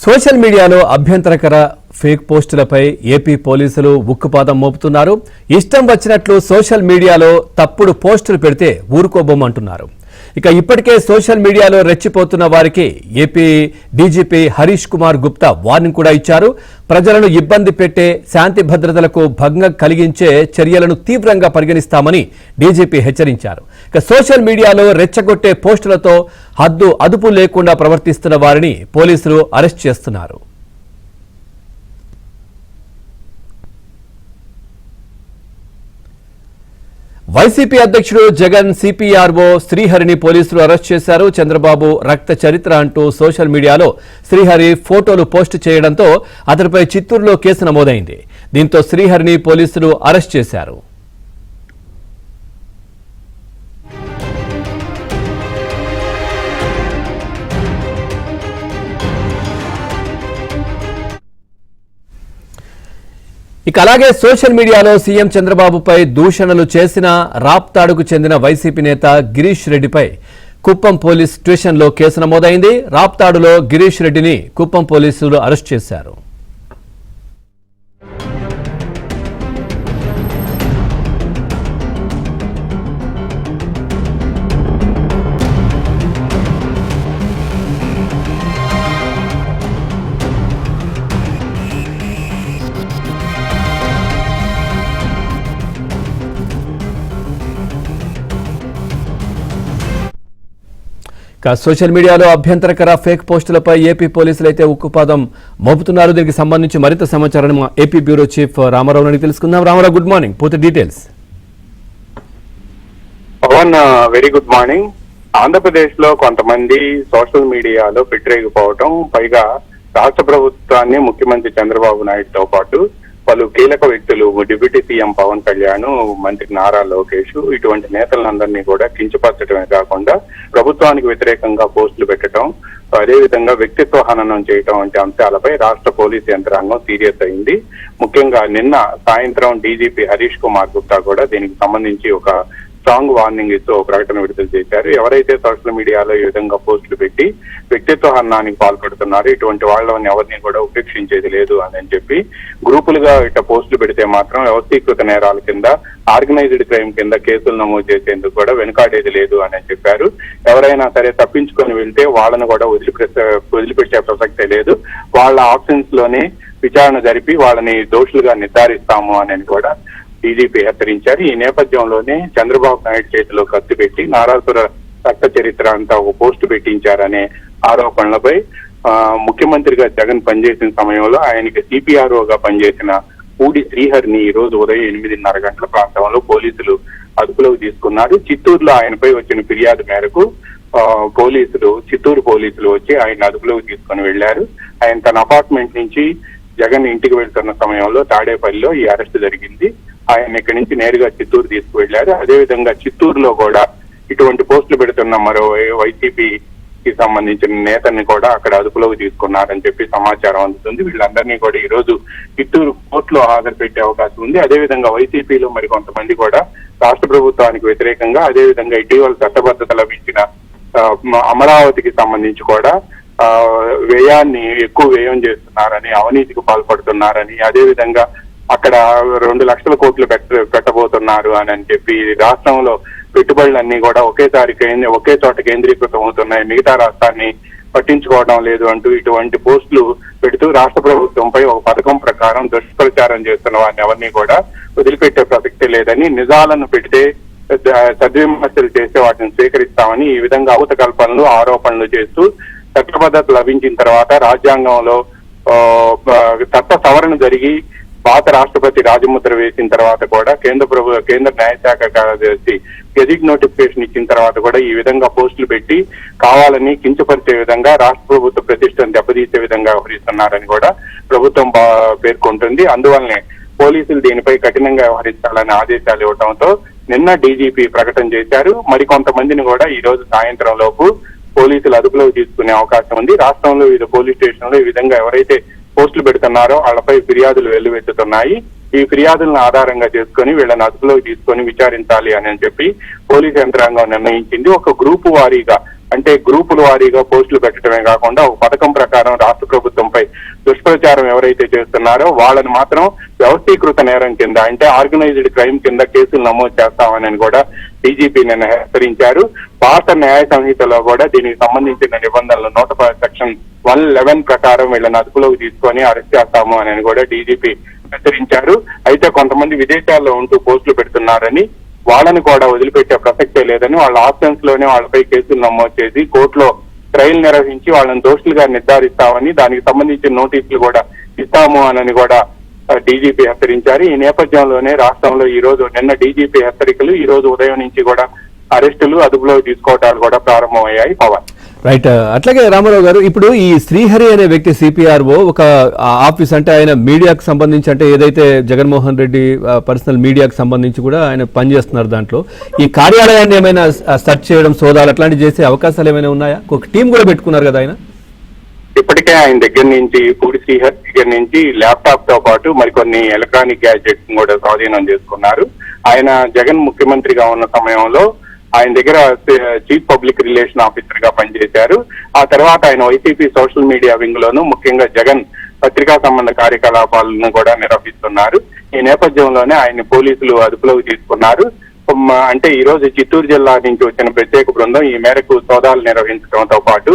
Social మీడియాలో అభ్యంతరకర fake పోస్టులపై AP పోలీసులు ఉక్కుపాదం మోపుతున్నారు. ఇష్టం వచ్చినట్లు సోషల్ మీడియాలో తప్పుడు పోస్టులు పెడితే ఊరుకోబోమంటున్నారు. ఇక ఇప్పటికే సోషల్ మీడియాలో రెచ్చిపోతున్న వారికి AP DGP Harish Kumar Gupta warning కూడా ఇచ్చారు. ప్రజలను ఇబ్బంది పెట్టే, శాంతి భద్రతలకు భంగం కలిగించే చర్యలను తీవ్రంగా పరిగణిస్తామని డీజీపీ హెచ్చరించారు. ఇక సోషల్ మీడియాలో రెచ్చగొట్టే పోస్టులతో అదుపు లేకుండా ప్రవర్తిస్తున్న వారిని పోలీసులు అరెస్ట్ చేస్తున్నారు. వైసీపీ అధ్యక్షుడు జగన్ సిపిఆర్ఓ శ్రీహరిని పోలీసులు అరెస్ట్ చేశారు. చంద్రబాబు రక్త చరిత్ర అంటూ సోషల్ మీడియాలో శ్రీహరి ఫోటోలు పోస్టు చేయడంతో అతడిపై చిత్తూరులో కేసు నమోదైంది. దీంతో శ్రీహరిని పోలీసులు అరెస్ట్ చేశారు. ఇక అలాగే సోషల్ మీడియాలో సీఎం చంద్రబాబుపై దూషణలు చేసిన రాప్తాడుకు చెందిన వైసీపీ నేత గిరీష్ రెడ్డిపై కుప్పం పోలీస్ స్టేషన్లో కేసు నమోదైంది. రాప్తాడులో గిరీష్ రెడ్డిని కుప్పం పోలీసులు అరెస్ట్ చేశారు. సోషల్ మీడియాలో అభ్యంతరకర ఫేక్ పోస్టులపై ఏపీ పోలీసులు అయితే ఉక్కుపాదం మోపుతున్నారు. దీనికి సంబంధించి మరింత సమాచారాన్ని మా ఏపీ బ్యూరో చీఫ్ రామారావు అని తెలుసుకుందాం. Ramarao, good morning. పూర్తి details. Pawan, very good morning. Andhra Pradesh లో కొంతమంది సోషల్ మీడియాలో పెట్టిరేగిపోవటం, పైగా రాష్ట్ర ప్రభుత్వాన్ని ముఖ్యమంత్రి చంద్రబాబు నాయుడుతో పాటు పలు కీలక వ్యక్తులు, డిప్యూటీ సీఎం పవన్ కళ్యాణ్, మంత్రి నారా లోకేష్, ఇటువంటి నేతలందరినీ కూడా కించపరచడమే కాకుండా ప్రభుత్వానికి వ్యతిరేకంగా పోస్టులు పెట్టడం, అదేవిధంగా వ్యక్తిత్వ హననం చేయటం వంటి అంశాలపై రాష్ట్ర పోలీసు యంత్రాంగం సీరియస్ అయింది. ముఖ్యంగా నిన్న సాయంత్రం డీజీపీ హరీష్ కుమార్ గుప్తా కూడా దీనికి సంబంధించి ఒక స్ట్రాంగ్ వార్నింగ్ ఇస్తూ ఒక ప్రకటన విడుదల చేశారు. ఎవరైతే సోషల్ మీడియాలో ఈ విధంగా పోస్టులు పెట్టి వ్యక్తిత్వ హననానికి పాల్పడుతున్నారో ఇటువంటి వాళ్ళని ఎవరిని కూడా ఉపేక్షించేది లేదు అని చెప్పి, గ్రూపులుగా ఇట్లా పోస్టులు పెడితే మాత్రం వ్యవస్థీకృత నేరాల కింద, ఆర్గనైజ్డ్ క్రైమ్ కింద కేసులు నమోదు చేసేందుకు కూడా వెనుకాడేది లేదు అని చెప్పారు. ఎవరైనా సరే తప్పించుకొని వెళ్తే వాళ్ళను కూడా వదిలిపెట్టే ప్రసక్తే లేదు. వాళ్ళ ఆప్షన్స్ లోనే విచారణ జరిపి వాళ్ళని దోషులుగా నిర్ధారిస్తాము అని కూడా డీజీపీ హెచ్చరించారు. ఈ నేపథ్యంలోనే చంద్రబాబు నాయుడు చేతిలో కత్తి పెట్టి నారాసుర రక్త చరిత్ర అంతా ఒక పోస్టు పెట్టించారనే ఆరోపణలపై ముఖ్యమంత్రిగా జగన్ పనిచేసిన సమయంలో ఆయనకి సిపిఆర్ఓగా పనిచేసిన పూడి శ్రీహరిని ఈ రోజు ఉదయం 8:30 గంటల ప్రాంతంలో పోలీసులు అదుపులోకి తీసుకున్నారు. చిత్తూరులో ఆయనపై వచ్చిన ఫిర్యాదు మేరకు చిత్తూరు పోలీసులు వచ్చి ఆయన అదుపులోకి తీసుకుని వెళ్లారు. ఆయన తన అపార్ట్మెంట్ నుంచి జగన్ ఇంటికి వెళ్తున్న సమయంలో తాడేపల్లిలో ఈ అరెస్టు జరిగింది. ఆయన ఇక్కడి నుంచి నేరుగా చిత్తూరు తీసుకువెళ్లారు. అదేవిధంగా చిత్తూరులో కూడా ఇటువంటి పోస్టులు పెడుతున్న మరో వైసీపీకి సంబంధించిన నేతల్ని కూడా అక్కడ అదుపులోకి తీసుకున్నారని చెప్పి సమాచారం అందుతుంది. వీళ్ళందరినీ కూడా ఈ రోజు చిత్తూరు కోర్టులో హాజరు పెట్టే అవకాశం ఉంది. అదేవిధంగా వైసీపీలో మరి కొంతమంది కూడా రాష్ట్ర ప్రభుత్వానికి వ్యతిరేకంగా, అదేవిధంగా ఇటీవల చట్టబద్ధత లభించిన అమరావతికి సంబంధించి కూడా వ్యయాన్ని ఎక్కువ వ్యయం చేస్తున్నారని, అవినీతికి పాల్పడుతున్నారని, అదేవిధంగా అక్కడ 2 లక్షల కోట్లు పెట్టబోతున్నారు అని చెప్పి రాష్ట్రంలో పెట్టుబడులన్నీ కూడా ఒకే చోట కేంద్రీకృతం అవుతున్నాయి, మిగతా రాష్ట్రాన్ని పట్టించుకోవడం లేదు అంటూ ఇటువంటి పోస్టులు పెడుతూ రాష్ట్ర ప్రభుత్వంపై ఒక పథకం ప్రకారం దుష్ప్రచారం చేస్తున్న వారిని ఎవరిని కూడా వదిలిపెట్టే ప్రసక్తి లేదని, నిజాలను పెడితే సద్విమర్శలు చేస్తే వాటిని స్వీకరిస్తామని ఈ విధంగా అవతకల్పనలు, ఆరోపణలు చేస్తూ చట్టబద్ధత లభించిన తర్వాత రాజ్యాంగంలో చట్ట సవరణ జరిగి పాత రాష్ట్రపతి రాజముద్ర వేసిన తర్వాత కూడా కేంద్ర న్యాయశాఖ కార్యదర్శి గెజిట్ నోటిఫికేషన్ ఇచ్చిన తర్వాత కూడా ఈ విధంగా పోస్టులు పెట్టి కావాలని కించపరిచే విధంగా రాష్ట్ర ప్రభుత్వ ప్రతిష్టను దెబ్బతీసే విధంగా వ్యవహరిస్తున్నారని కూడా ప్రభుత్వం పేర్కొంటుంది. అందువల్లనే పోలీసులు దీనిపై కఠినంగా వ్యవహరించాలని ఆదేశాలు ఇవ్వడంతో నిన్న డీజీపీ ప్రకటన చేశారు. మరికొంతమందిని కూడా ఈ రోజు సాయంత్రం లోపు పోలీసులు అదుపులోకి తీసుకునే అవకాశం ఉంది. రాష్ట్రంలో వివిధ పోలీస్ స్టేషన్లో ఈ విధంగా ఎవరైతే పోస్టులు పెడుతున్నారో వాళ్ళపై ఫిర్యాదులు వెల్లువెత్తుతున్నాయి. ఈ ఫిర్యాదులను ఆధారంగా చేసుకుని వీళ్ళని అదుపులోకి తీసుకొని విచారించాలి అని చెప్పి పోలీసు యంత్రాంగం నిర్ణయించింది. ఒక గ్రూపు వారీగా అంటే గ్రూపుల వారీగా పోస్టులు పెట్టడమే కాకుండా ఒక పథకం ప్రకారం రాష్ట్ర ప్రభుత్వంపై దుష్ప్రచారం ఎవరైతే చేస్తున్నారో వాళ్ళని మాత్రం వ్యవస్థీకృత నేరం కింద అంటే ఆర్గనైజ్డ్ క్రైమ్ కింద కేసులు నమోదు చేస్తామని కూడా డీజీపీ నిన్న హెచ్చరించారు. భారత న్యాయ సంహితలో కూడా దీనికి సంబంధించిన నిబంధనలు 110 సెక్షన్ 111 ప్రకారం వీళ్ళని అదుపులోకి తీసుకొని అరెస్ట్ చేస్తాము అని కూడా డీజీపీ హెచ్చరించారు. అయితే కొంతమంది విదేశాల్లో ఉంటూ పోస్టులు పెడుతున్నారని వాళ్ళని కూడా వదిలిపెట్టే ప్రసక్తే లేదని వాళ్ళ ఆప్షన్స్ లోనే వాళ్ళపై కేసులు నమోదు చేసి కోర్టులో ట్రయల్ నిర్వహించి వాళ్ళని దోషులుగా నిర్ధారిస్తామని దానికి సంబంధించిన నోటీసులు కూడా ఇస్తాము అని కూడా డీజీపీ హెచ్చరించారు. ఈ నేపథ్యంలోనే రాష్ట్రంలో ఈ రోజు నిన్న డీజీపీ హెచ్చరికలు ఈ రోజు ఉదయం నుంచి కూడా అరెస్టులు అదుపులో తీసుకోవటాలు కూడా ప్రారంభమయ్యాయి. పవన్ రైట్. అట్లాగే రామారావు గారు, ఇప్పుడు ఈ శ్రీహరి అనే వ్యక్తి సిపిఆర్ఓ ఒక ఆఫీస్ అంటే ఆయన మీడియాకు సంబంధించి అంటే ఏదైతే జగన్మోహన్ రెడ్డి పర్సనల్ మీడియాకు సంబంధించి కూడా ఆయన పనిచేస్తున్నారు. దాంట్లో ఈ కార్యాలయాన్ని ఏమైనా సెర్చ్ చేయడం, సోదాలు అట్లాంటివి చేసే అవకాశాలు ఏమైనా ఉన్నాయా? ఒక టీం కూడా పెట్టుకున్నారు కదా ఆయన. ఇప్పటికే ఆయన దగ్గర నుంచి పూడి శ్రీహరి దగ్గర నుంచి ల్యాప్టాప్ తో పాటు మరికొన్ని ఎలక్ట్రానిక్ గ్యాడ్జెట్స్ కూడా స్వాధీనం చేసుకున్నారు. ఆయన జగన్ ముఖ్యమంత్రిగా ఉన్న సమయంలో ఆయన దగ్గర చీఫ్ పబ్లిక్ రిలేషన్ ఆఫీసర్ గా పనిచేశారు. ఆ తర్వాత ఆయన వైసీపీ సోషల్ మీడియా వింగ్ లోను ముఖ్యంగా జగన్ పత్రికా సంబంధ కార్యకలాపాలను కూడా నిర్వహిస్తున్నారు. ఈ నేపథ్యంలోనే ఆయన్ని పోలీసులు అదుపులోకి తీసుకున్నారు. అంటే ఈ రోజు చిత్తూరు జిల్లా నుంచి వచ్చిన ప్రత్యేక బృందం ఈ మేరకు సోదాలు నిర్వహించడంతో పాటు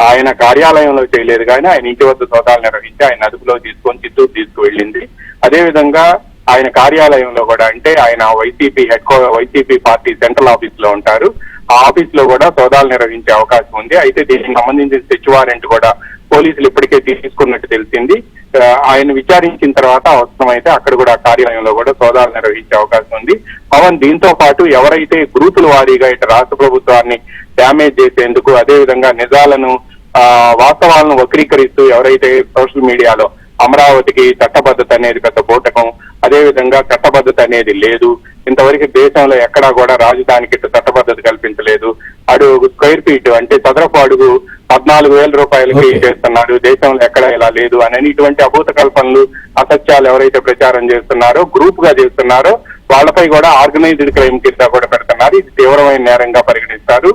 ఆయన కార్యాలయంలో చేయలేదు కానీ ఆయన ఇంటి వద్ద సోదాలు నిర్వహించి ఆయన అదుపులో తీసుకొని చిత్తూరు తీసుకువెళ్ళింది. అదేవిధంగా ఆయన కార్యాలయంలో కూడా అంటే ఆయన వైసీపీ పార్టీ సెంట్రల్ ఆఫీస్ లో ఉంటారు. ఆ ఆఫీస్ లో కూడా సోదాలు నిర్వహించే అవకాశం ఉంది. అయితే దీనికి సంబంధించిన సెర్చ్ వారెంట్ కూడా పోలీసులు ఇప్పటికే తీసుకున్నట్టు తెలిసింది. ఆయన విచారించిన తర్వాత అవసరమైతే అక్కడ కూడా కార్యాలయంలో కూడా సోదాలు నిర్వహించే అవకాశం ఉంది. పవన్ దీంతో పాటు ఎవరైతే గ్రూపుల వారీగా ఇటు రాష్ట్ర ప్రభుత్వాన్ని డ్యామేజ్ చేసేందుకు అదేవిధంగా నిజాలను వాస్తవాలను వక్రీకరిస్తూ ఎవరైతే సోషల్ మీడియాలో అమరావతికి చట్టబద్ధత అనేది పెద్ద బూటకం, అదేవిధంగా చట్టబద్ధత అనేది లేదు, ఇంతవరకు దేశంలో ఎక్కడా కూడా రాజధానికి చట్టబద్ధత కల్పించలేదు, అడుగు స్క్వేర్ ఫీట్ అంటే చదరపు అడుగు 14,000 రూపాయలకి చేస్తున్నారు, దేశంలో ఎక్కడా ఇలా లేదు అని ఇటువంటి అభూత కల్పనలు అసత్యాలు ఎవరైతే ప్రచారం చేస్తున్నారో గ్రూప్ గా చేస్తున్నారో వాళ్ళపై కూడా ఆర్గనైజ్డ్ క్రైమ్ కింద కూడా పెడుతున్నారు. ఇది తీవ్రమైన నేరంగా పరిగణిస్తారు.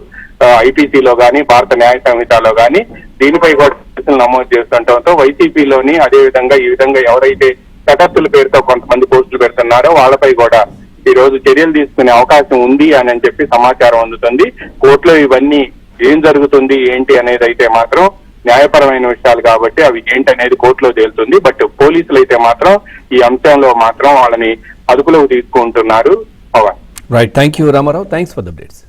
ఐపీసీలో గానీ భారత న్యాయ సంహితలో గానీ దీనిపై కూడా కేసులు నమోదు చేస్తుండటంతో వైసీపీలోని అదేవిధంగా ఈ విధంగా ఎవరైతే తటస్థుల పేరుతో కొంతమంది పోస్టులు పెడుతున్నారో వాళ్ళపై కూడా ఈ రోజు చర్యలు తీసుకునే అవకాశం ఉంది అని చెప్పి సమాచారం అందుతుంది. కోర్టులో ఇవన్నీ ఏం జరుగుతుంది ఏంటి అనేది అయితే మాత్రం న్యాయపరమైన విషయాలు కాబట్టి అవి ఏంటి అనేది కోర్టులో తేలుతుంది. బట్ పోలీసులు అయితే మాత్రం ఈ అంశంలో మాత్రం వాళ్ళని అదుపులోకి తీసుకుంటున్నారు. Right. Thank you Ramarao. Thanks for the updates.